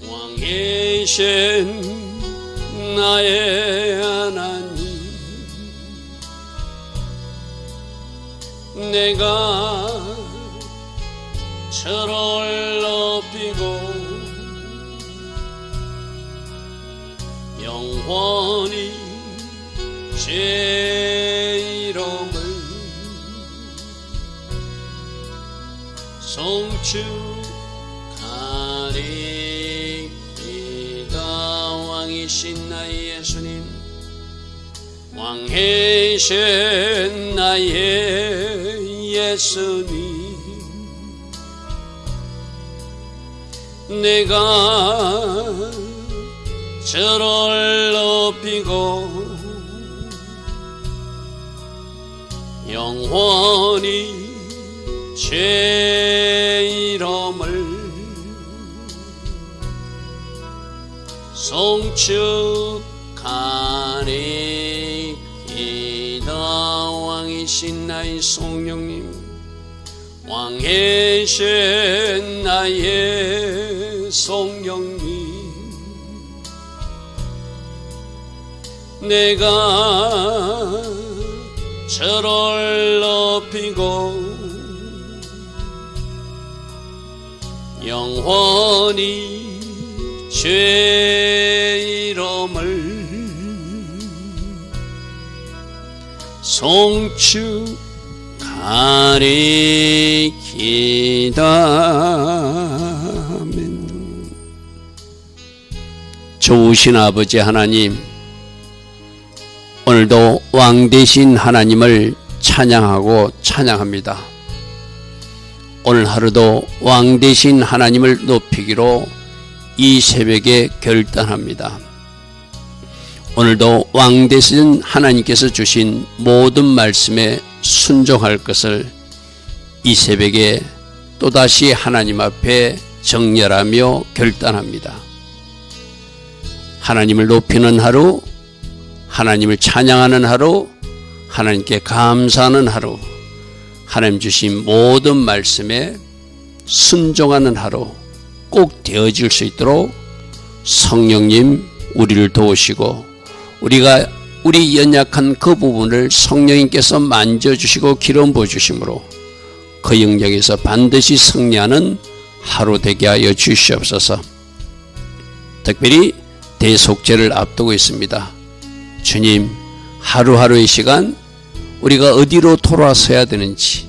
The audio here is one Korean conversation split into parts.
왕이신 나의 하나님, 내가 저를 높이고 영원히 제 이름을 송축하리이다. 왕이신 나의 예수님, 왕이신 나의 예수님, 내가 저를 높이고 영원히 제 이름을 송축하리이다. 왕이신 나의 성령님, 왕이신 나의 성령님, 내가 저를 높이고 영원히 제 이름을 송축하리이다. 아멘. 좋으신 아버지 하나님, 오늘도 왕 되신 하나님을 찬양하고 찬양합니다. 오늘 하루도 왕 되신 하나님을 높이기로 이 새벽에 결단합니다. 오늘도 왕 되신 하나님께서 주신 모든 말씀에 순종할 것을 이 새벽에 또다시 하나님 앞에 정렬하며 결단합니다. 하나님을 높이는 하루, 하나님을 찬양하는 하루, 하나님께 감사하는 하루, 하나님 주신 모든 말씀에 순종하는 하루 꼭 되어질 수 있도록 성령님 우리를 도우시고, 우리 연약한 그 부분을 성령님께서 만져주시고 기름 부어주심으로 그 영역에서 반드시 승리하는 하루 되게 하여 주시옵소서. 특별히 대속죄를 앞두고 있습니다. 주님, 하루하루의 시간 우리가 어디로 돌아서야 되는지,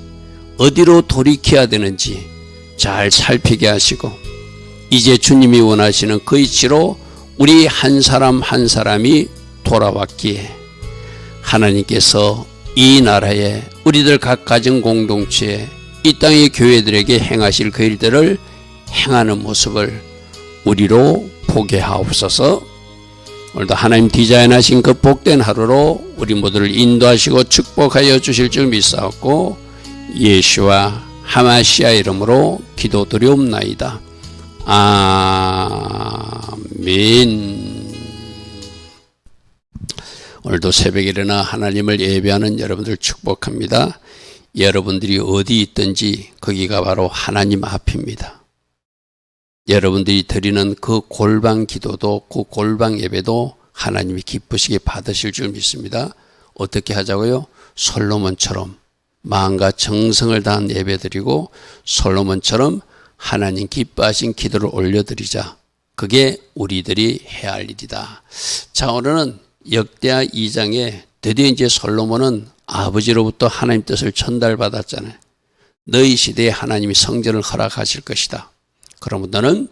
어디로 돌이켜야 되는지 잘 살피게 하시고, 이제 주님이 원하시는 그 이치로 우리 한 사람 한 사람이 돌아왔기에 하나님께서 이 나라에 우리들 각 가정 공동체에 이 땅의 교회들에게 행하실 그 일들을 행하는 모습을 우리로 보게 하옵소서. 오늘도 하나님 디자인하신 그 복된 하루로 우리 모두를 인도하시고 축복하여 주실 줄 믿사옵고, 예수와 하마시아 이름으로 기도드리옵나이다. 아멘. 오늘도 새벽에 일어나 하나님을 예배하는 여러분들 축복합니다. 여러분들이 어디 있든지 거기가 바로 하나님 앞입니다. 여러분들이 드리는 그 골방 기도도, 그 골방 예배도 하나님이 기쁘시게 받으실 줄 믿습니다. 어떻게 하자고요? 솔로몬처럼 마음과 정성을 다한 예배 드리고 솔로몬처럼 하나님 기뻐하신 기도를 올려드리자. 그게 우리들이 해야 할 일이다. 자, 오늘은 역대하 2장에 드디어 이제 솔로몬은 아버지로부터 하나님 뜻을 전달받았잖아요. 너희 시대에 하나님이 성전을 허락하실 것이다. 그러면 너는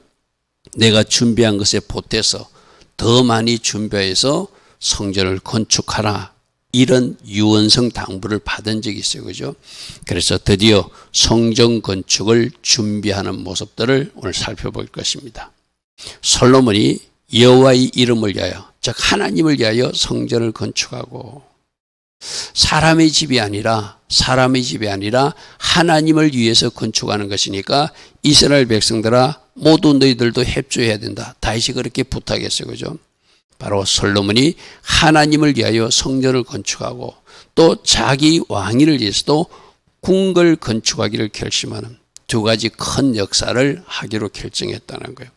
내가 준비한 것에 보태서 더 많이 준비해서 성전을 건축하라. 이런 유언성 당부를 받은 적이 있어요. 그죠? 그래서 드디어 성전 건축을 준비하는 모습들을 오늘 살펴볼 것입니다. 솔로몬이 여호와의 이름을 위하여, 즉 하나님을 위하여 성전을 건축하고, 사람의 집이 아니라 하나님을 위해서 건축하는 것이니까 이스라엘 백성들아 모두 너희들도 협조해야 된다. 다윗이 그렇게 부탁했어요. 그죠? 바로 솔로몬이 하나님을 위하여 성전을 건축하고 또 자기 왕위를 위해서도 궁궐 건축하기를 결심하는 두 가지 큰 역사를 하기로 결정했다는 거예요.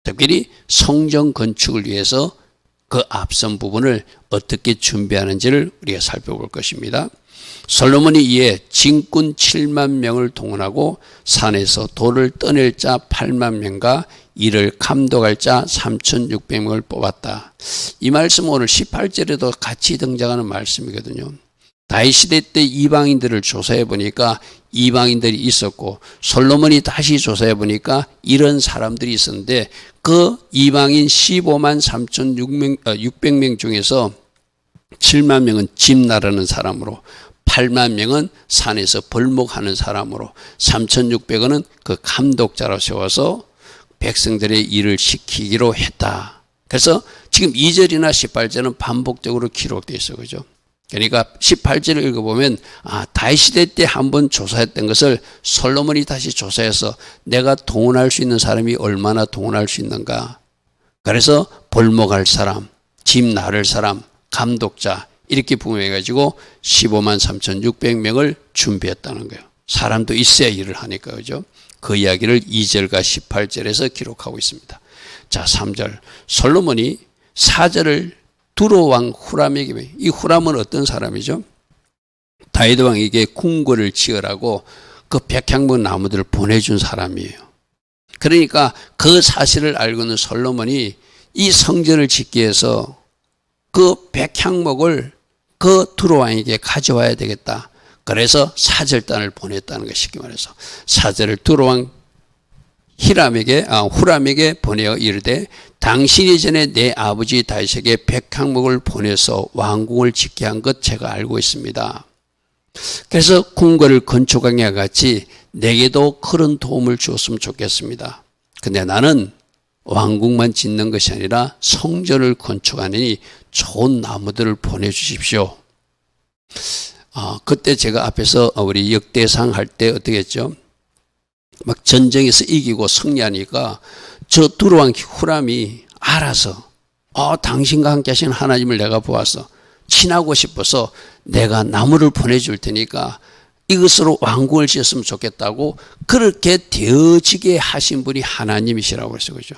특별히 성전 건축을 위해서 그 앞선 부분을 어떻게 준비하는지를 우리가 살펴볼 것입니다. 솔로몬이 이에 진군 7만 명을 동원하고 산에서 돌을 떠낼 자 8만 명과 이를 감독할 자 3,600명을 뽑았다. 이 말씀은 오늘 18절에도 같이 등장하는 말씀이거든요. 다윗 시대 때 이방인들을 조사해 보니까 이방인들이 있었고, 솔로몬이 다시 조사해 보니까 이런 사람들이 있었는데, 그 이방인 15만 3,600명 중에서 7만 명은 집 나르는 사람으로, 8만 명은 산에서 벌목하는 사람으로, 3,600원은 그 감독자로 세워서 백성들의 일을 시키기로 했다. 그래서 지금 2절이나 18절은 반복적으로 기록되어 있어요. 그죠? 그러니까 18절을 읽어보면 다윗 시대 때 한번 조사했던 것을 솔로몬이 다시 조사해서 내가 동원할 수 있는 사람이 얼마나 동원할 수 있는가. 그래서 벌목할 사람, 집 나를 사람, 감독자 이렇게 부응해가지고 15만 3,600명을 준비했다는 거예요. 사람도 있어야 일을 하니까. 그죠? 그 이야기를 2절과 18절에서 기록하고 있습니다. 자, 3절. 솔로몬이 4절을 두로 왕 후람에게, 이 후람은 어떤 사람이죠? 다윗 왕에게 궁궐을 지으라고 그 백향목 나무들을 보내준 사람이에요. 그러니까 그 사실을 알고는 솔로몬이 이 성전을 짓기 위해서 그 백향목을 그 두로 왕에게 가져와야 되겠다. 그래서 사절단을 보냈다는 것, 쉽게 말해서 사절을 두로 왕 후람에게 보내어 이르되 당신이 전에 내 아버지 다윗에게 백향목을 보내서 왕궁을 짓게 한 것 제가 알고 있습니다. 그래서 궁궐을 건축하기와 같이 내게도 그런 도움을 주었으면 좋겠습니다. 근데 나는 왕궁만 짓는 것이 아니라 성전을 건축하니 좋은 나무들을 보내주십시오. 그때 제가 앞에서 우리 역대상 할 때 어떻게 했죠? 막 전쟁에서 이기고 승리하니까 저 두로 왕 후람이 알아서 당신과 함께 하신 하나님을 내가 보았어. 친하고 싶어서 내가 나무를 보내줄 테니까 이것으로 왕궁을 지었으면 좋겠다고 그렇게 되어지게 하신 분이 하나님이시라고 했어요. 그죠?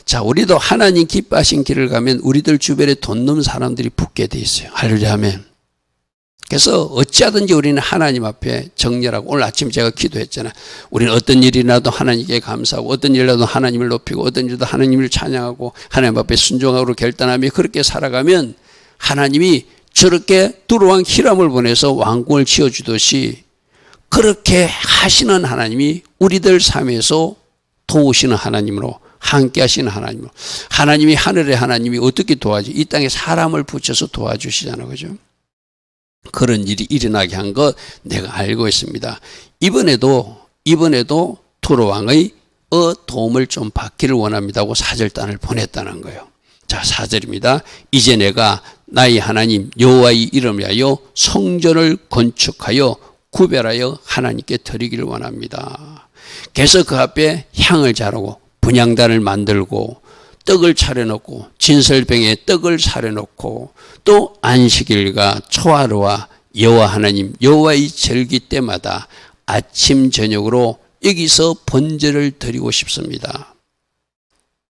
자, 우리도 하나님 기뻐하신 길을 가면 우리들 주변에 돈 넘는 사람들이 붙게 돼 있어요. 할렐루야 아멘. 그래서 어찌하든지 우리는 하나님 앞에 정렬하고, 오늘 아침 제가 기도했잖아요. 우리는 어떤 일이라도 하나님께 감사하고, 어떤 일이라도 하나님을 높이고, 어떤 일도 하나님을 찬양하고, 하나님 앞에 순종하고 결단하며 그렇게 살아가면 하나님이 저렇게 두로 왕 히람을 보내서 왕궁을 지어주듯이 그렇게 하시는 하나님이 우리들 삶에서 도우시는 하나님으로, 함께 하시는 하나님으로, 하나님이 하늘의 하나님이 어떻게 도와줘? 이 땅에 사람을 붙여서 도와주시잖아요. 그죠? 그런 일이 일어나게 한 것 내가 알고 있습니다. 이번에도 두로 왕의 도움을 좀 받기를 원합니다고 사절단을 보냈다는 거예요. 자, 4절입니다. 이제 내가 나의 하나님 여호와의 이름을 위하여 성전을 건축하여 구별하여 하나님께 드리기를 원합니다. 그래서 그 앞에 향을 자르고 분향단을 만들고 떡을 차려놓고 진설병에 떡을 차려놓고 또 안식일과 초하루와 여호와 하나님 여호와의 절기 때마다 아침 저녁으로 여기서 번제를 드리고 싶습니다.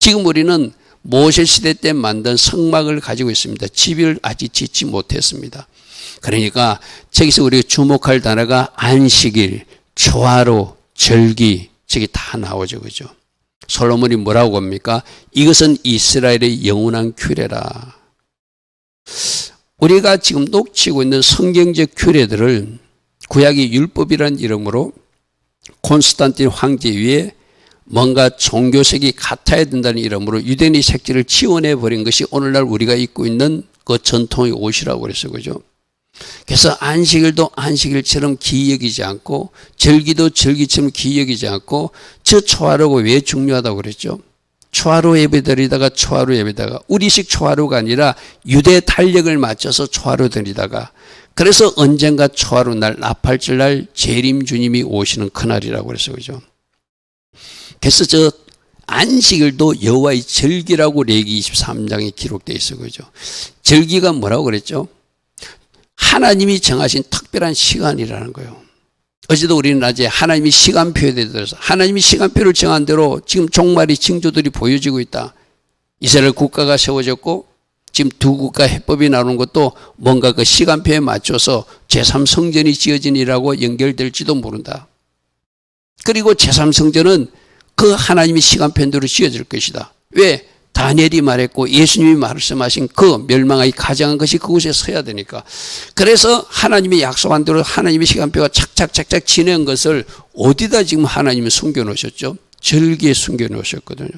지금 우리는 모세 시대 때 만든 성막을 가지고 있습니다. 집을 아직 짓지 못했습니다. 그러니까 저기서 우리가 주목할 단어가 안식일, 초하루, 절기, 저기 다 나오죠. 그죠? 솔로몬이 뭐라고 합니까? 이것은 이스라엘의 영원한 규례라. 우리가 지금 놓치고 있는 성경적 규례들을 구약의 율법이라는 이름으로 콘스탄틴 황제 위에 뭔가 종교색이 같아야 된다는 이름으로 유대인의 색지를 지원해버린 것이 오늘날 우리가 입고 있는 그 전통의 옷이라고 그랬어요. 그죠? 그래서 안식일도 안식일처럼 기이 여기지 않고 절기도 절기처럼 기이 여기지 않고 저 초하루가 왜 중요하다고 그랬죠? 초하루 예배드리다가 초하루 예배다가 우리식 초하루가 아니라 유대 달력을 맞춰서 초하루 드리다가 그래서 언젠가 초하루 날 나팔절 날 재림 주님이 오시는 그날이라고 그랬어요. 그죠? 그래서 저 안식일도 여호와의 절기라고 레위기 23장에 기록되어 있어요. 그죠? 절기가 뭐라고 그랬죠? 하나님이 정하신 특별한 시간이라는 거예요. 어제도 우리는 낮에 하나님이 시간표에 대해서 하나님이 시간표를 정한 대로 지금 종말의 징조들이 보여지고 있다. 이스라엘 국가가 세워졌고 지금 두 국가 해법이 나오는 것도 뭔가 그 시간표에 맞춰서 제3성전이 지어지니라고 연결될지도 모른다. 그리고 제3성전은 그 하나님의 시간표대로 지어질 것이다. 왜? 다니엘이 말했고 예수님이 말씀하신 그 멸망의 가장한 것이 그곳에 서야 되니까. 그래서 하나님이 약속한 대로 하나님의 시간표가 착착착착 지낸 것을 어디다 지금 하나님이 숨겨놓으셨죠? 절기에 숨겨놓으셨거든요.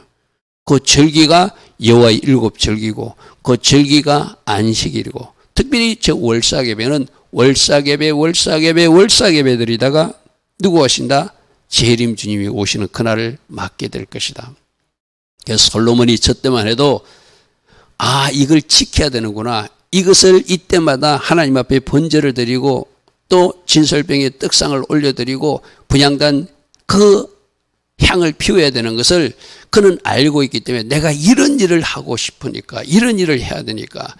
그 절기가 여호와의 7절기고 그 절기가 안식일이고 특별히 저 월사계배는 월사계배들이다가 누구 오신다? 재림 주님이 오시는 그날을 맞게 될 것이다. 그래서 솔로몬이 저 때만 해도 이걸 지켜야 되는구나. 이것을 이때마다 하나님 앞에 번제를 드리고 또 진설병에 떡상을 올려드리고 분향단 그 향을 피워야 되는 것을 그는 알고 있기 때문에 내가 이런 일을 하고 싶으니까 이런 일을 해야 되니까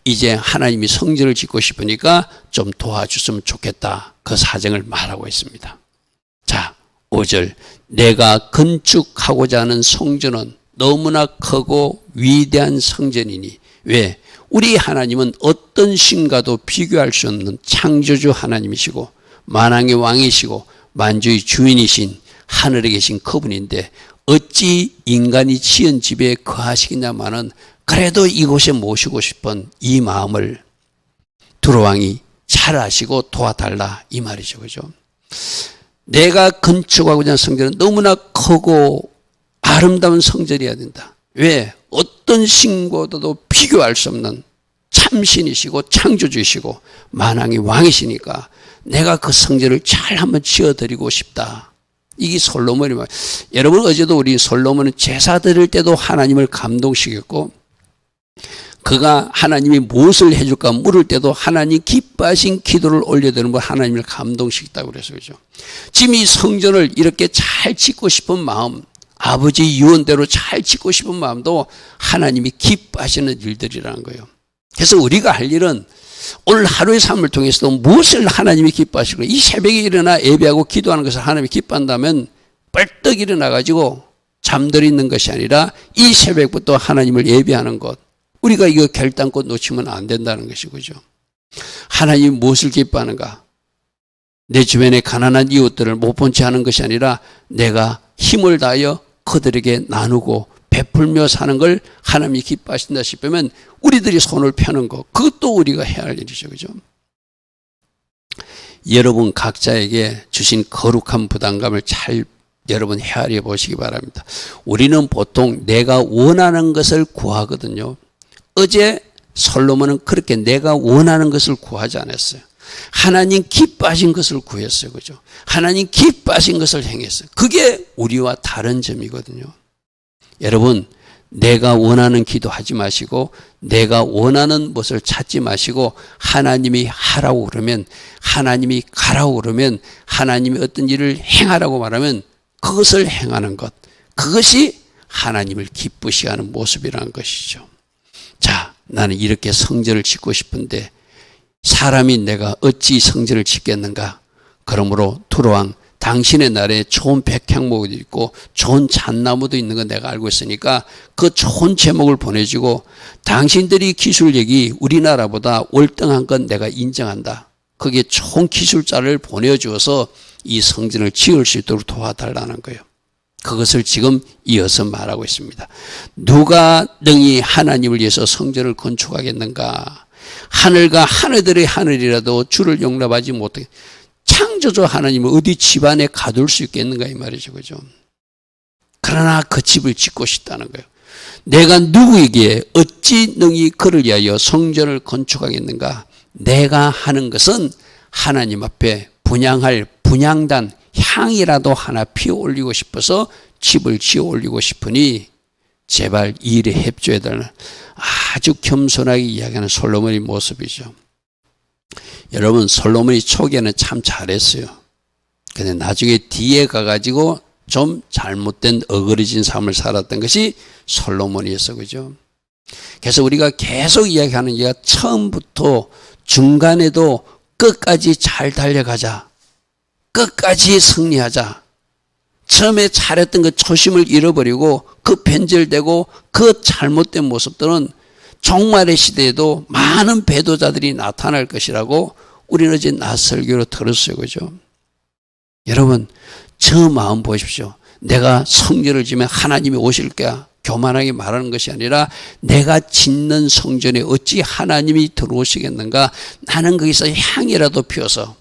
이제 하나님이 성전을 짓고 싶으니까 좀 도와줬으면 좋겠다. 그 사정을 말하고 있습니다. 자, 5절 내가 건축하고자 하는 성전은 너무나 크고 위대한 성전이니 왜? 우리 하나님은 어떤 신과도 비교할 수 없는 창조주 하나님이시고 만왕의 왕이시고 만주의 주인이신 하늘에 계신 그분인데 어찌 인간이 지은 집에 거하시겠냐마는 그래도 이곳에 모시고 싶은 이 마음을 두로왕이 잘 아시고 도와달라 이 말이죠. 그죠? 내가 건축하고자 하는 성전은 너무나 크고 아름다운 성전이어야 된다. 왜? 어떤 신과도 비교할 수 없는 참신이시고 창조주이시고 만왕의 왕이시니까 내가 그 성전을 잘 한번 지어드리고 싶다. 이게 솔로몬의 말. 여러분 어제도 우리 솔로몬은 제사 드릴 때도 하나님을 감동시켰고 그가 하나님이 무엇을 해줄까 물을 때도 하나님 기뻐하신 기도를 올려드리는 걸 하나님을 감동시켰다고 그래서 그죠. 지금 이 성전을 이렇게 잘 짓고 싶은 마음 아버지 유언대로 잘 짓고 싶은 마음도 하나님이 기뻐하시는 일들이라는 거예요. 그래서 우리가 할 일은 오늘 하루의 삶을 통해서도 무엇을 하나님이 기뻐하실까? 이 새벽에 일어나 예배하고 기도하는 것을 하나님이 기뻐한다면 벌떡 일어나가지고 잠들어 있는 것이 아니라 이 새벽부터 하나님을 예배하는 것. 우리가 이거 결단코 놓치면 안 된다는 것이죠. 하나님이 무엇을 기뻐하는가? 내 주변에 가난한 이웃들을 못 본 채 하는 것이 아니라 내가 힘을 다하여 그들에게 나누고 베풀며 사는 걸 하나님이 기뻐하신다 싶으면 우리들이 손을 펴는 것 그것도 우리가 해야 할 일이죠. 그죠? 여러분 각자에게 주신 거룩한 부담감을 잘 여러분 헤아려 보시기 바랍니다. 우리는 보통 내가 원하는 것을 구하거든요. 어제 솔로몬은 그렇게 내가 원하는 것을 구하지 않았어요. 하나님 기뻐하신 것을 구했어요. 그죠? 하나님 기뻐하신 것을 행했어요. 그게 우리와 다른 점이거든요. 여러분, 내가 원하는 기도하지 마시고 내가 원하는 것을 찾지 마시고 하나님이 하라고 그러면 하나님이 가라고 그러면 하나님이 어떤 일을 행하라고 말하면 그것을 행하는 것. 그것이 하나님을 기쁘시게 하는 모습이라는 것이죠. 자, 나는 이렇게 성전을 짓고 싶은데 사람이 내가 어찌 성전을 짓겠는가? 그러므로 두로왕 당신의 나라에 좋은 백향목도 있고 좋은 잣나무도 있는 건 내가 알고 있으니까 그 좋은 제목을 보내주고 당신들이 기술력이 우리나라보다 월등한 건 내가 인정한다. 거기에 좋은 기술자를 보내주어서 이 성전을 지을 수 있도록 도와달라는 거예요. 그것을 지금 이어서 말하고 있습니다. 누가 능히 하나님을 위해서 성전을 건축하겠는가? 하늘과 하늘들의 하늘이라도 주를 용납하지 못하게 창조주 하나님을 어디 집안에 가둘 수 있겠는가 이 말이죠. 그죠? 그러나 그 집을 짓고 싶다는 거예요. 내가 누구에게 어찌 능히 그를 위하여 성전을 건축하겠는가? 내가 하는 것은 하나님 앞에 분향할 분향단 향이라도 하나 피워 올리고 싶어서 집을 지어 올리고 싶으니 제발 이 일에 협조해달라는 아주 겸손하게 이야기하는 솔로몬의 모습이죠. 여러분 솔로몬이 초기에는 참 잘했어요. 근데 나중에 뒤에 가가지고 좀 잘못된 어그러진 삶을 살았던 것이 솔로몬이었어. 그죠? 그래서 우리가 계속 이야기하는 게 처음부터 중간에도 끝까지 잘 달려가자. 끝까지 승리하자. 처음에 잘했던 그 초심을 잃어버리고 그 변절되고 그 잘못된 모습들은 종말의 시대에도 많은 배도자들이 나타날 것이라고 우리는 어제 낮 설교로 들었어요. 그죠? 여러분, 저 마음 보십시오. 내가 성전을 지면 하나님이 오실 거야. 교만하게 말하는 것이 아니라 내가 짓는 성전에 어찌 하나님이 들어오시겠는가? 나는 거기서 향이라도 피워서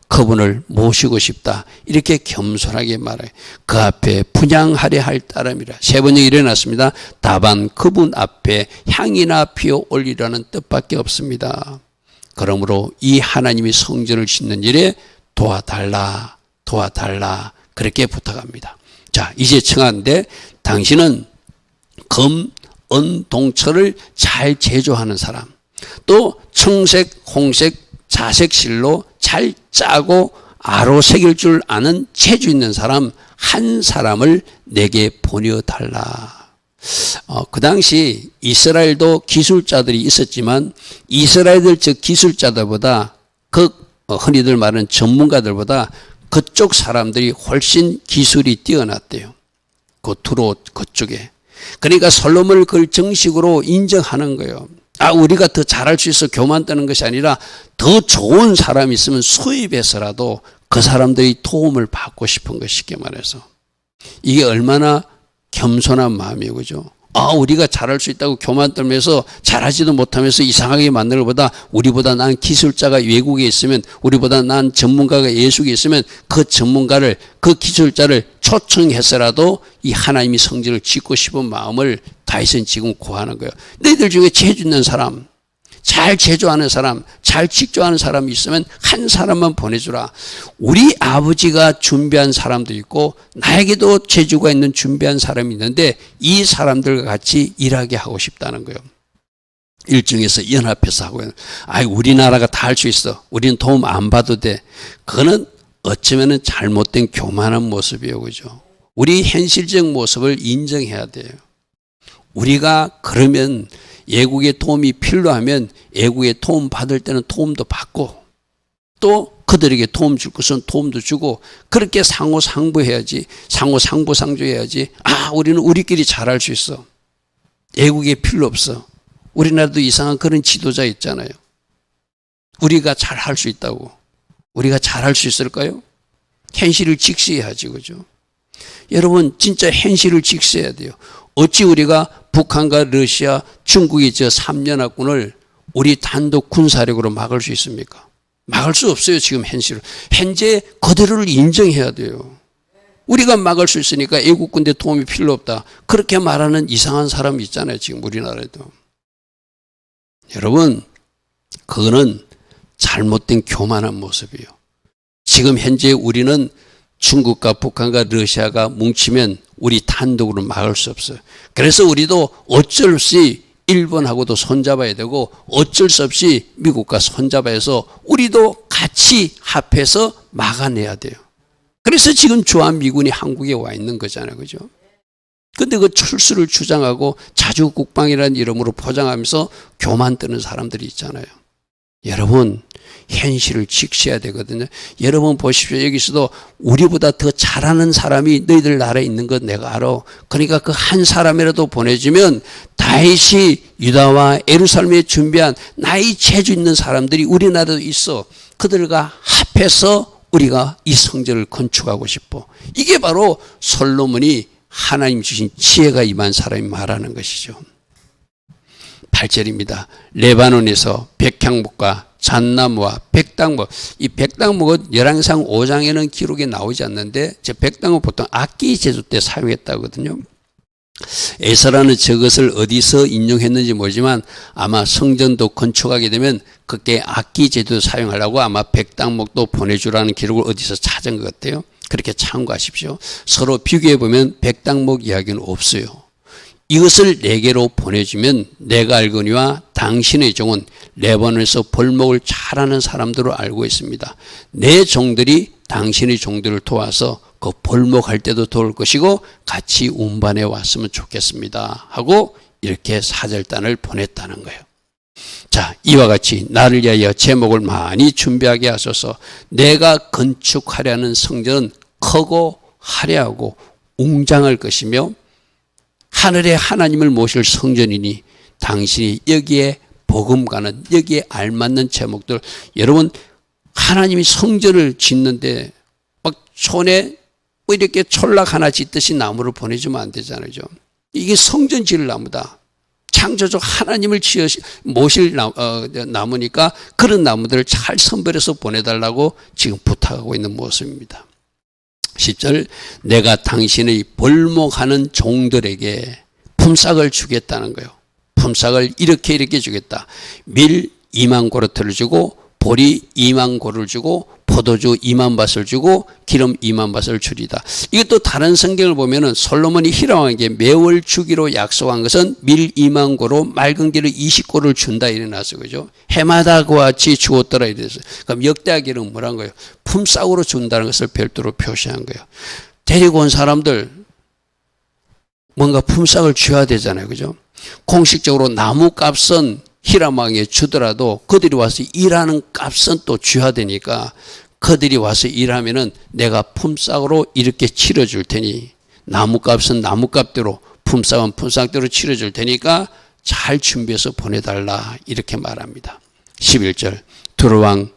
그분을 모시고 싶다. 이렇게 겸손하게 말해요. 그 앞에 분향하려 할 따름이라. 세 번째 일어났습니다. 다만 그분 앞에 향이나 피워 올리라는 뜻밖에 없습니다. 그러므로 이 하나님이 성전을 짓는 일에 도와달라 그렇게 부탁합니다. 자, 이제 청하는데 당신은 금, 은, 동철을 잘 제조하는 사람, 또 청색, 홍색, 자색 실로 잘 짜고 아로 새길 줄 아는 재주 있는 사람 한 사람을 내게 보내달라. 그 당시 이스라엘도 기술자들이 있었지만 이스라엘들 즉 기술자들보다 흔히들 말하는 전문가들보다 그쪽 사람들이 훨씬 기술이 뛰어났대요. 그 두로 그쪽에. 그러니까 솔로몬을 그걸 정식으로 인정하는 거예요. 우리가 더 잘할 수 있어 교만 떠는 것이 아니라 더 좋은 사람이 있으면 수입해서라도 그 사람들이 도움을 받고 싶은 것, 쉽게 말해서. 이게 얼마나 겸손한 마음이에요. 그죠? 우리가 잘할 수 있다고 교만 떨면서 잘하지도 못하면서 이상하게 만드는 것보다 우리보다 난 기술자가 외국에 있으면, 우리보다 난 전문가가 예수에 있으면 그 전문가를, 그 기술자를 초청해서라도 이 하나님이 성전을 짓고 싶은 마음을 다윗은 지금 구하는 거예요. 너희들 중에 재주 있는 사람, 잘 제조하는 사람, 잘 직조하는 사람이 있으면 한 사람만 보내주라. 우리 아버지가 준비한 사람도 있고 나에게도 재주가 있는 준비한 사람이 있는데 이 사람들과 같이 일하게 하고 싶다는 거예요. 일중에서 연합해서 하고 있는. 우리나라가 다 할 수 있어. 우리는 도움 안 받아도 돼. 그거는 어쩌면 잘못된 교만한 모습이에요. 그죠? 우리 현실적 모습을 인정해야 돼요. 우리가 그러면 애국의 도움이 필요하면 애국의 도움 받을 때는 도움도 받고 또 그들에게 도움 줄 것은 도움도 주고 그렇게 상호상부해야지. 상호상부상조해야지. 우리는 우리끼리 잘할 수 있어. 애국이 필요 없어. 우리나라도 이상한 그런 지도자 있잖아요. 우리가 잘할 수 있다고. 우리가 잘할 수 있을까요? 현실을 직시해야지. 그죠? 여러분 진짜 현실을 직시해야 돼요. 어찌 우리가 북한과 러시아, 중국의 저 3연합군을 우리 단독 군사력으로 막을 수 있습니까? 막을 수 없어요. 지금 현실을. 현재 그대로를 인정해야 돼요. 우리가 막을 수 있으니까 애국군대 도움이 필요 없다. 그렇게 말하는 이상한 사람이 있잖아요. 지금 우리나라에도. 여러분 그거는 잘못된 교만한 모습이에요. 지금 현재 우리는 중국과 북한과 러시아가 뭉치면 우리 단독으로 막을 수 없어요. 그래서 우리도 어쩔 수 없이 일본하고도 손잡아야 되고 어쩔 수 없이 미국과 손잡아야 해서 우리도 같이 합해서 막아내야 돼요. 그래서 지금 주한미군이 한국에 와 있는 거잖아요. 그죠? 근데 그 철수를 주장하고 자주국방이라는 이름으로 포장하면서 교만 뜨는 사람들이 있잖아요. 여러분 현실을 직시해야 되거든요. 여러분 보십시오. 여기서도 우리보다 더 잘하는 사람이 너희들 나라에 있는 것 내가 알아. 그러니까 그 한 사람이라도 보내주면 다윗이 유다와 예루살렘에 준비한 나이 재주 있는 사람들이 우리나라도 있어. 그들과 합해서 우리가 이 성전을 건축하고 싶어. 이게 바로 솔로몬이 하나님 주신 지혜가 임한 사람이 말하는 것이죠. 8절입니다. 레바논에서 백향목과 잣나무와 백당목. 이 백당목은 열왕상 5장에는 기록에 나오지 않는데 저 백당목 보통 악기 제조 때 사용했다거든요. 에스라는 저것을 어디서 인용했는지 모르지만 아마 성전도 건축하게 되면 그때 악기 제도 사용하려고 아마 백당목도 보내주라는 기록을 어디서 찾은 것 같아요. 그렇게 참고하십시오. 서로 비교해 보면 백당목 이야기는 없어요. 이것을 내게로 보내주면 내가 알거니와 당신의 종은 레바논에서 벌목을 잘하는 사람들로 알고 있습니다. 내 종들이 당신의 종들을 도와서 그 벌목할 때도 도울 것이고 같이 운반해 왔으면 좋겠습니다 하고 이렇게 사절단을 보냈다는 거예요. 자, 이와 같이 나를 위하여 제목을 많이 준비하게 하소서. 내가 건축하려는 성전은 크고 화려하고 웅장할 것이며 하늘의 하나님을 모실 성전이니 당신이 여기에 복음가는 여기에 알맞는 제목들, 여러분 하나님이 성전을 짓는데 막 손에 뭐 이렇게 촌락 하나 짓듯이 나무를 보내주면 안 되잖아요. 이게 성전 지을 나무다. 창조주 하나님을 모실 나무니까 그런 나무들을 잘 선별해서 보내달라고 지금 부탁하고 있는 모습입니다. 10절, 내가 당신의 벌목하는 종들에게 품삯을 주겠다는 거예요. 품삯을 이렇게 주겠다. 밀 2만 고르트를 주고 보리 2만 고를 주고 포도주 2만 밭을 주고 기름 2만 밭을 주리다. 이것도 다른 성경을 보면은 솔로몬이 히람왕에게 매월 주기로 약속한 것은 밀 2만 고로 맑은 기를 20고를 준다 이래놨어. 그죠? 해마다 그와 같이 주었더라 이래서. 그럼 역대하기는 뭐란 거예요? 품삯으로 준다는 것을 별도로 표시한 거예요. 데리고 온 사람들 뭔가 품삯을 줘야 되잖아요. 그죠? 공식적으로 나무 값은 히람왕에 주더라도 그들이 와서 일하는 값은 또 줘야 되니까 그들이 와서 일하면은 내가 품삯으로 이렇게 치러줄 테니 나무값은 나무값대로 품삯은 품삯대로 치러줄 테니까 잘 준비해서 보내달라 이렇게 말합니다. 11절, 두로왕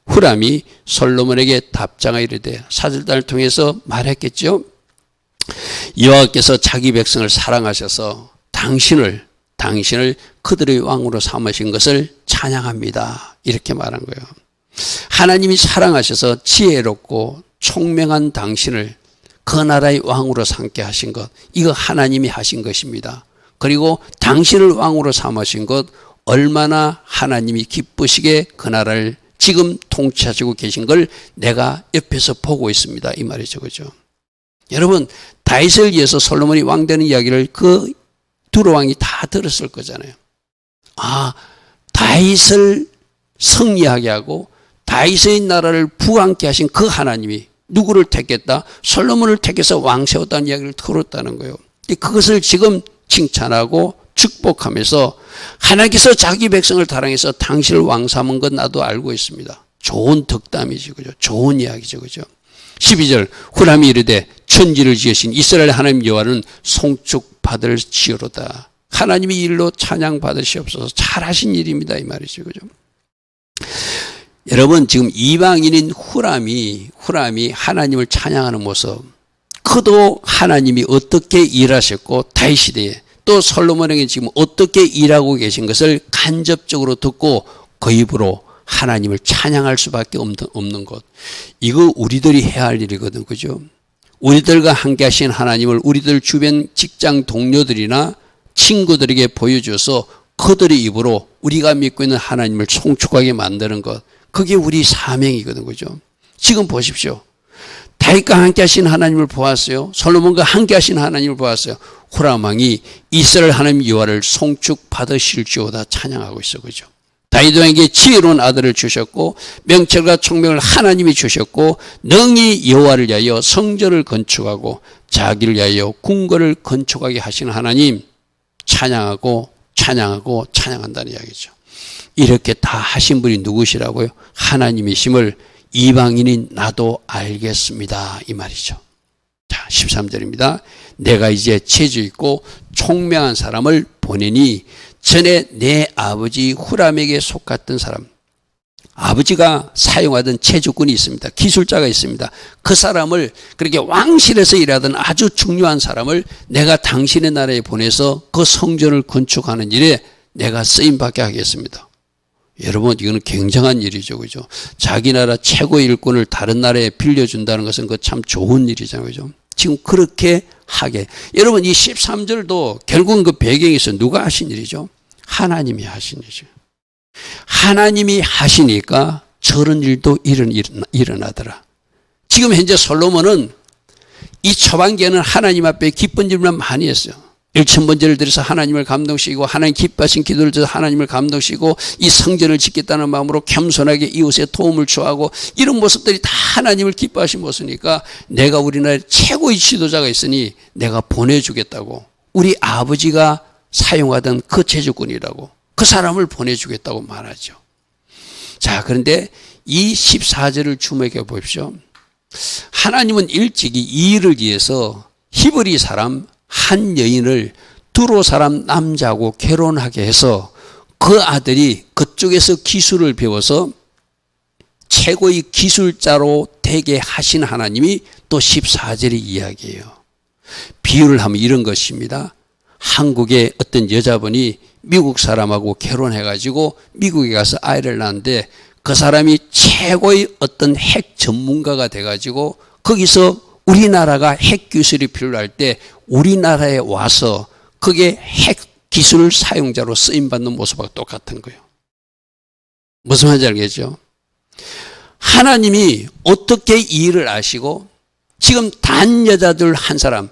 후람이 솔로몬에게 답장하 이르되, 사절단을 통해서 말했겠죠. 여호와께서 자기 백성을 사랑하셔서 당신을 그들의 왕으로 삼으신 것을 찬양합니다. 이렇게 말한 거예요. 하나님이 사랑하셔서 지혜롭고 총명한 당신을 그 나라의 왕으로 삼게 하신 것, 이거 하나님이 하신 것입니다. 그리고 당신을 왕으로 삼으신 것, 얼마나 하나님이 기쁘시게 그 나라를 지금 통치하시고 계신 걸 내가 옆에서 보고 있습니다. 이 말이죠. 그죠? 여러분, 다윗을 위해서 솔로몬이 왕 되는 이야기를 그 두로왕이 다 들었을 거잖아요. 아, 다윗을 승리하게 하고 다윗의 나라를 부강케 하신 그 하나님이 누구를 택했다? 솔로몬을 택해서 왕 세웠다는 이야기를 들었다는 거예요. 그것을 지금 칭찬하고 축복하면서 하나님께서 자기 백성을 사랑해서 당신을 왕 삼은 건 나도 알고 있습니다. 좋은 덕담이죠. 그죠? 좋은 이야기죠. 그죠? 12절, 후람이 이르되 천지를 지으신 이스라엘 하나님 여호와는 송축받을 지으로다. 하나님이 일로 찬양 받으시옵소서. 잘하신 일입니다. 이 말이죠. 그죠? 여러분, 지금 이방인인 후람이 하나님을 찬양하는 모습, 그도 하나님이 어떻게 일하셨고 다윗 시대에 또 솔로몬에게 지금 어떻게 일하고 계신 것을 간접적으로 듣고 그 입으로 하나님을 찬양할 수밖에 없는 것. 이거 우리들이 해야 할 일이거든. 그죠? 우리들과 함께 하신 하나님을 우리들 주변 직장 동료들이나 친구들에게 보여줘서 그들의 입으로 우리가 믿고 있는 하나님을 송축하게 만드는 것. 그게 우리 사명이거든. 그죠? 지금 보십시오. 다윗과 함께 하신 하나님을 보았어요. 솔로몬과 함께 하신 하나님을 보았어요. 후람 왕이 이스라엘 하나님 여호와를 송축 받으실지어다 찬양하고 있어. 그죠? 다윗 왕에게 지혜로운 아들을 주셨고 명철과 총명을 하나님이 주셨고 능히 여호와를 위하여 성전을 건축하고 자기를 위하여 궁궐을 건축하게 하시는 하나님 찬양하고 찬양한다는 이야기죠. 이렇게 다 하신 분이 누구시라고요? 하나님이심을 이방인인 나도 알겠습니다. 이 말이죠. 자, 13절입니다. 내가 이제 재주 있고 총명한 사람을 보내니 전에 내 아버지 후람에게 속았던 사람, 아버지가 사용하던 체주꾼이 있습니다. 기술자가 있습니다. 그 사람을, 그렇게 왕실에서 일하던 아주 중요한 사람을 내가 당신의 나라에 보내서 그 성전을 건축하는 일에 내가 쓰임받게 하겠습니다. 여러분, 이거는 굉장한 일이죠. 그죠? 자기 나라 최고의 일꾼을 다른 나라에 빌려준다는 것은 그 참 좋은 일이잖아요. 그죠? 지금 그렇게 하게. 여러분, 이 13절도 결국은 그 배경에서 누가 하신 일이죠? 하나님이 하신 일이죠. 하나님이 하시니까 저런 일도 일어나더라. 지금 현재 솔로몬은 이 초반기에는 하나님 앞에 기쁜 일만 많이 했어요. 1000번제를 드려서 하나님을 감동시키고 하나님 기뻐하신 기도를 드려서 하나님을 감동시키고 이 성전을 짓겠다는 마음으로 겸손하게 이웃에 도움을 cho하고 이런 모습들이 다 하나님을 기뻐하신 모습이니까 내가 우리나라에 최고의 지도자가 있으니 내가 보내주겠다고, 우리 아버지가 사용하던 그 제주꾼이라고, 그 사람을 보내주겠다고 말하죠. 자, 그런데 이 14절을 주목해 보십시오. 하나님은 일찍이 이 일을 위해서 히브리 사람 한 여인을 두로 사람 남자하고 결혼하게 해서 그 아들이 그쪽에서 기술을 배워서 최고의 기술자로 되게 하신 하나님이 또 14절의 이야기예요. 비유를 하면 이런 것입니다. 한국의 어떤 여자분이 미국 사람하고 결혼해가지고 미국에 가서 아이를 낳는데 그 사람이 최고의 어떤 핵 전문가가 돼가지고 거기서 우리나라가 핵 기술이 필요할 때 우리나라에 와서 그게 핵 기술 사용자로 쓰임받는 모습하고 똑같은 거예요. 무슨 말인지 알겠죠? 하나님이 어떻게 이 일을 아시고 지금 단 여자들 한 사람,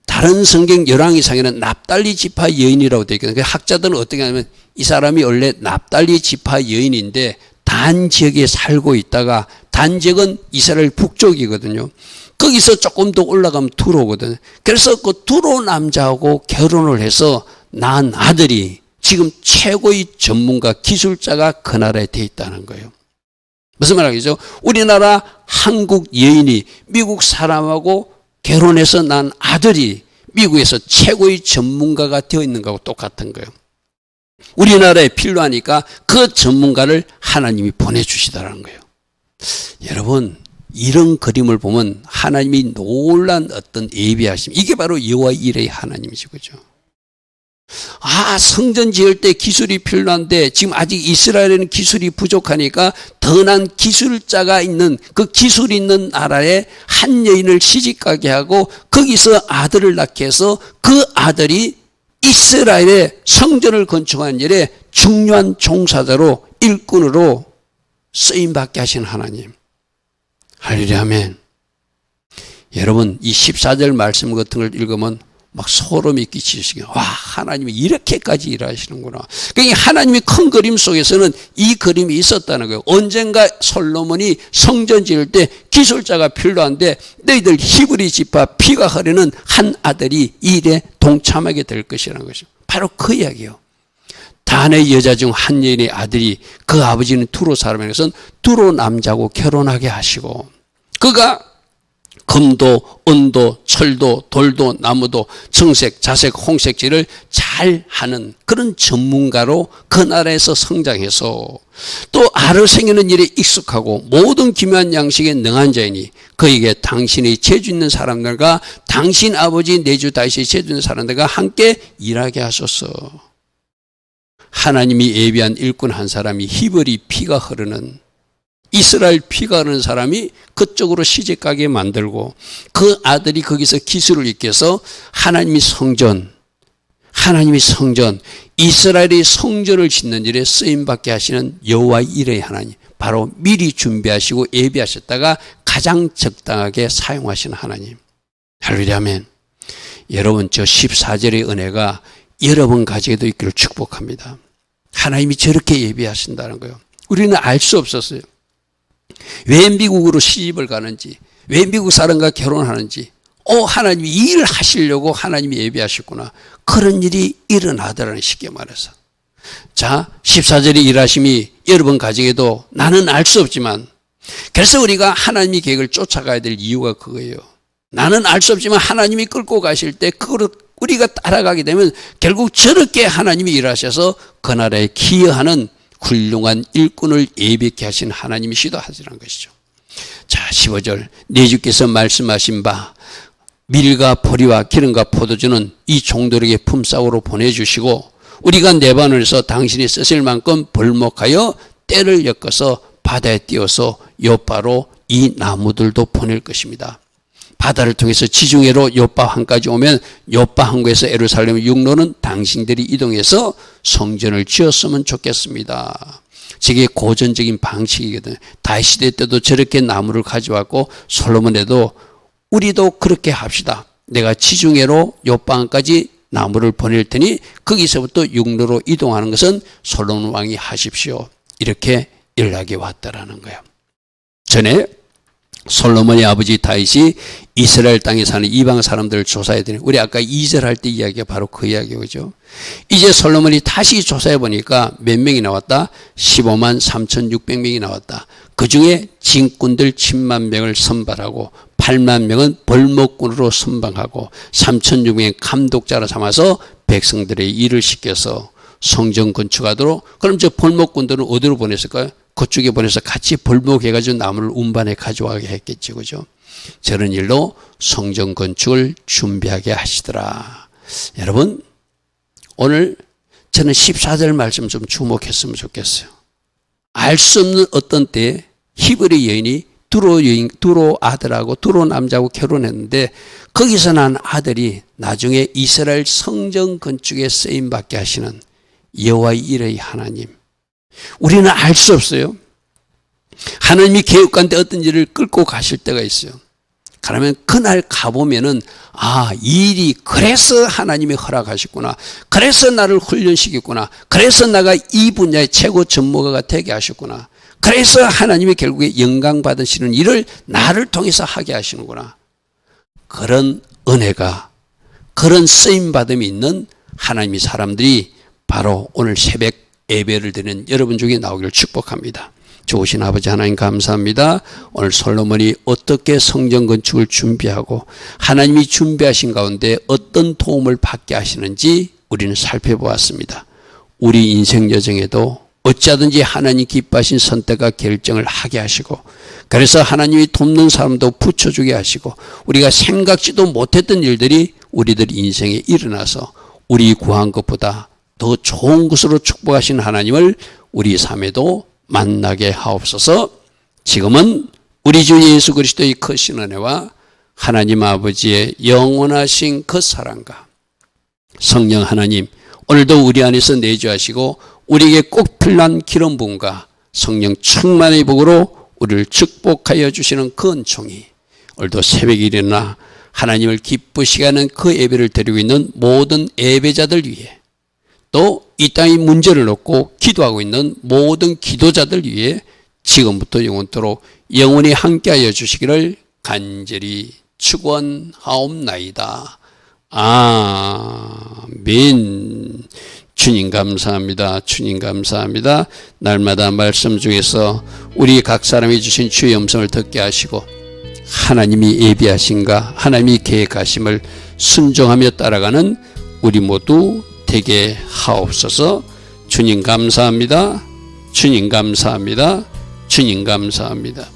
다른 성경 열왕기상에는 납달리 지파 여인이라고 되어 있거든요. 학자들은 어떻게 하냐면 이 사람이 원래 납달리 지파 여인인데 단 지역에 살고 있다가 단 지역은 이스라엘 북쪽이거든요. 거기서 조금 더 올라가면 두로거든요. 그래서 그 두로 남자하고 결혼을 해서 낳은 아들이 지금 최고의 전문가 기술자가 그 나라에 돼 있다는 거예요. 무슨 말이죠? 우리나라 한국 여인이 미국 사람하고 결혼해서 난 아들이 미국에서 최고의 전문가가 되어 있는 거하고 똑같은 거예요. 우리나라에 필요하니까 그 전문가를 하나님이 보내주시더라는 거예요. 여러분, 이런 그림을 보면 하나님이 놀란 어떤 예비하심, 이게 바로 여호와 이레의 하나님이죠. 그죠? 아, 성전 지을 때 기술이 필요한데 지금 아직 이스라엘에는 기술이 부족하니까 더 난 기술자가 있는 그 기술 있는 나라에 한 여인을 시집가게 하고 거기서 아들을 낳게 해서 그 아들이 이스라엘의 성전을 건축한 일에 중요한 종사자로 일꾼으로 쓰임받게 하신 하나님. 할렐루야, 아멘. 여러분, 이 14절 말씀 같은 걸 읽으면 막 소름이 끼치시게, 와, 하나님이 이렇게까지 일하시는구나. 그러니까 하나님이 큰 그림 속에서는 이 그림이 있었다는 거예요. 언젠가 솔로몬이 성전 지을 때 기술자가 필요한데 너희들 히브리 지파 피가 흐르는 한 아들이 이 일에 동참하게 될 것이라는 것이죠. 바로 그 이야기예요. 단의 여자 중 한 여인의 아들이 그 아버지는 두로 사람에게서는 두로 남자하고 결혼하게 하시고 그가 금도, 은도, 철도, 돌도, 나무도, 청색, 자색, 홍색질을 잘 하는 그런 전문가로 그 나라에서 성장해서 또 알을 생기는 일에 익숙하고 모든 기묘한 양식에 능한 자이니 그에게 당신의 재주 있는 사람들과 당신 아버지 내주 다윗의 재주 있는 사람들과 함께 일하게 하소서. 하나님이 예비한 일꾼 한 사람이 히브리 피가 흐르는 이스라엘 피가 흐르는 사람이 그쪽으로 시집가게 만들고 그 아들이 거기서 기술을 익혀서 하나님이 성전 이스라엘의 성전을 짓는 일에 쓰임받게 하시는 여호와 이레의 하나님, 바로 미리 준비하시고 예비하셨다가 가장 적당하게 사용하시는 하나님. 할렐루야, 아멘. 여러분, 저 14절의 은혜가 여러분 가지게도 있기를 축복합니다. 하나님이 저렇게 예비하신다는 거예요. 우리는 알 수 없었어요. 왜 미국으로 시집을 가는지, 왜 미국 사람과 결혼하는지, 하나님이 이 일을 하시려고 하나님이 예비하셨구나. 그런 일이 일어나더라는, 쉽게 말해서. 자, 14절의 일하심이 여러분 가지게도 나는 알 수 없지만, 그래서 우리가 하나님의 계획을 쫓아가야 될 이유가 그거예요. 나는 알 수 없지만 하나님이 끌고 가실 때 그거를 우리가 따라가게 되면 결국 저렇게 하나님이 일하셔서 그 나라에 기여하는 훌륭한 일꾼을 예비케 하신 하나님이시다 하시라는 것이죠. 자, 15절. 내 주께서 말씀하신 바 밀과 보리와 기름과 포도주는 이 종들에게 품삯으로 보내주시고 우리가 내 반을 해서 당신이 쓰실 만큼 벌목하여 때를 엮어서 바다에 띄워서 요바로 이 나무들도 보낼 것입니다. 바다를 통해서 지중해로 요바 항까지 오면 요바 항구에서 예루살렘 육로는 당신들이 이동해서 성전을 지었으면 좋겠습니다. 저게 고전적인 방식이거든요. 다윗 시대 때도 저렇게 나무를 가져왔고 솔로몬에도 우리도 그렇게 합시다. 내가 지중해로 요바 항까지 나무를 보낼 테니 거기서부터 육로로 이동하는 것은 솔로몬 왕이 하십시오. 이렇게 연락이 왔다라는 거예요. 전에 솔로몬의 아버지 다윗이 이스라엘 땅에 사는 이방 사람들을 조사해 드니, 우리 아까 2절 할 때 이야기가 바로 그 이야기죠. 이제 솔로몬이 다시 조사해 보니까 몇 명이 나왔다? 15만 3,600명이 나왔다. 그 중에 진군들 10만 명을 선발하고 8만 명은 벌목군으로 선방하고 3,600명 감독자로 삼아서 백성들의 일을 시켜서 성전 건축하도록. 그럼 저 벌목군들은 어디로 보냈을까요? 그쪽에 보내서 같이 벌목해가지고 나무를 운반해 가져가게 했겠죠. 그죠? 저런 일로 성전 건축을 준비하게 하시더라. 여러분, 오늘 저는 14절 말씀 좀 주목했으면 좋겠어요. 알 수 없는 어떤 때에 히브리 여인이 두로 아들하고 두로 남자하고 결혼했는데, 거기서 난 아들이 나중에 이스라엘 성전 건축에 쓰임받게 하시는 여호와의 일의 하나님. 우리는 알 수 없어요. 하나님이 계획 가운데 어떤 일을 끌고 가실 때가 있어요. 그러면 그날 가보면은, 아, 이 일이 그래서 하나님이 허락하셨구나. 그래서 나를 훈련시켰구나. 그래서 내가 이 분야의 최고 전문가가 되게 하셨구나. 그래서 하나님이 결국에 영광 받으시는 일을 나를 통해서 하게 하시는구나. 그런 은혜가, 그런 쓰임받음이 있는 하나님의 사람들이 바로 오늘 새벽 예배를 드리는 여러분 중에 나오기를 축복합니다. 좋으신 아버지 하나님 감사합니다. 오늘 솔로몬이 어떻게 성전 건축을 준비하고 하나님이 준비하신 가운데 어떤 도움을 받게 하시는지 우리는 살펴보았습니다. 우리 인생 여정에도 어찌하든지 하나님 기뻐하신 선택과 결정을 하게 하시고, 그래서 하나님이 돕는 사람도 붙여주게 하시고, 우리가 생각지도 못했던 일들이 우리들 인생에 일어나서 우리 구한 것보다 더 좋은 것으로 축복하신 하나님을 우리 삶에도 만나게 하옵소서. 지금은 우리 주 예수 그리스도의 크신 은혜와 하나님 아버지의 영원하신 그 사랑과 성령 하나님, 오늘도 우리 안에서 내주하시고 우리에게 꼭 필요한 기름 부음과 성령 충만의 복으로 우리를 축복하여 주시는 그 은총이 오늘도 새벽에 일어나 하나님을 기쁘시게 하는 그 예배를 드리고 있는 모든 예배자들 위해, 또 이 땅의 문제를 놓고 기도하고 있는 모든 기도자들 위해 지금부터 영원토록 영원히 함께하여 주시기를 간절히 축원하옵나이다. 아멘. 주님 감사합니다. 주님 감사합니다. 날마다 말씀 중에서 우리 각 사람이 주신 주의 음성을 듣게 하시고 하나님이 예비하신가, 하나님이 계획하심을 순종하며 따라가는 우리 모두 되게 하옵소서. 주님 감사합니다. 주님 감사합니다. 주님 감사합니다.